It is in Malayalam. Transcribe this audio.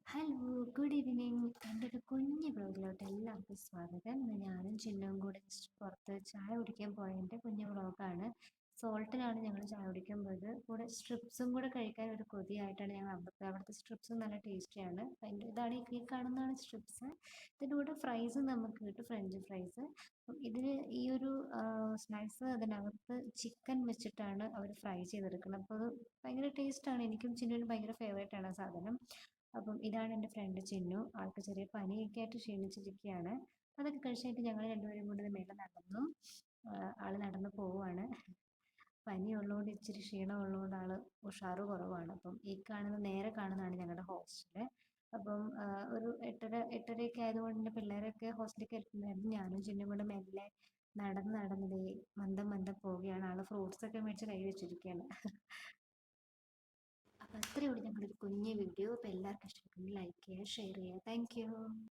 Hello, good evening. എൻ്റെ ഒരു കുഞ്ഞു വ്ളോഗിലോട്ട് എല്ലാവർക്കും സ്വാഗതം. ഇന്ന് ഞാനും ചിന്നുവും കൂടെ ജസ്റ്റ് പുറത്ത് ചായ കുടിക്കാൻ പോയതിൻ്റെ കുഞ്ഞു വ്ളോഗാണ്. സോൾട്ടിലാണ് ഞങ്ങൾ ചായ കുടിക്കാൻ പോയത്. കൂടെ സ്ട്രിപ്സും കൂടെ കഴിക്കാൻ ഒരു കൊതിയായിട്ടാണ് ഞങ്ങൾ അവിടുത്തെ സ്ട്രിപ്സും നല്ല ടേസ്റ്റിയാണ്. അതിൻ്റെ ഇതാണ് ഈ കാണുന്നതാണ് സ്ട്രിപ്സ്. ഇതിൻ്റെ കൂടെ ഫ്രൈസ് നമുക്ക് കിട്ടും, ഫ്രഞ്ച് ഫ്രൈസ്. ഇതിന് ഈ ഒരു സ്നാക്സ് അതിനകത്ത് ചിക്കൻ വെച്ചിട്ടാണ് അവർ ഫ്രൈ ചെയ്തെടുക്കുന്നത്. അപ്പോൾ അത് ഭയങ്കര ടേസ്റ്റാണ്. എനിക്കും ചിന്നുവിനും ഭയങ്കര ഫേവറേറ്റ് ആണ് ആ സാധനം. അപ്പം ഇതാണ് എൻ്റെ ഫ്രണ്ട് ചിന്നു. ആൾക്ക് ചെറിയ പനിയൊക്കെ ആയിട്ട് ക്ഷീണിച്ചിരിക്കുകയാണ്. അതൊക്കെ കഴിച്ചിട്ട് ഞങ്ങൾ രണ്ടുപേരും കൂടി മേലെ നടന്നു. ആള് നടന്നു പോവുകയാണ്. പനി ഉള്ളതുകൊണ്ട് ഇച്ചിരി ക്ഷീണം ഉള്ളതുകൊണ്ട് ആള് ഉഷാറ് കുറവാണ്. അപ്പം നേരെ കാണുന്നതാണ് ഞങ്ങളുടെ ഹോസ്റ്റല്. അപ്പം ഒരു 8:30 ആയതുകൊണ്ട് പിള്ളേരൊക്കെ ഹോസ്റ്റലിലേക്ക് എത്തുന്നുണ്ടായിരുന്നു. ഞാനും ചിന്നും കൂടെ മെല്ലെ നടന്ന് ദേ മന്ദം മന്ദം പോവുകയാണ്. ആള് ഫ്രൂട്ട്സ് ഒക്കെ മേടിച്ച് കൈ വെച്ചിരിക്കുകയാണ്. അപ്പോൾ അത്രയേ ഉള്ളൂ ഞങ്ങളുടെ ഒരു കുഞ്ഞു വീഡിയോ. അപ്പോൾ എല്ലാവർക്കും ഇഷ്ടപ്പെട്ടെങ്കിൽ ലൈക്ക് ചെയ്യുക, ഷെയർ ചെയ്യുക. Thank you.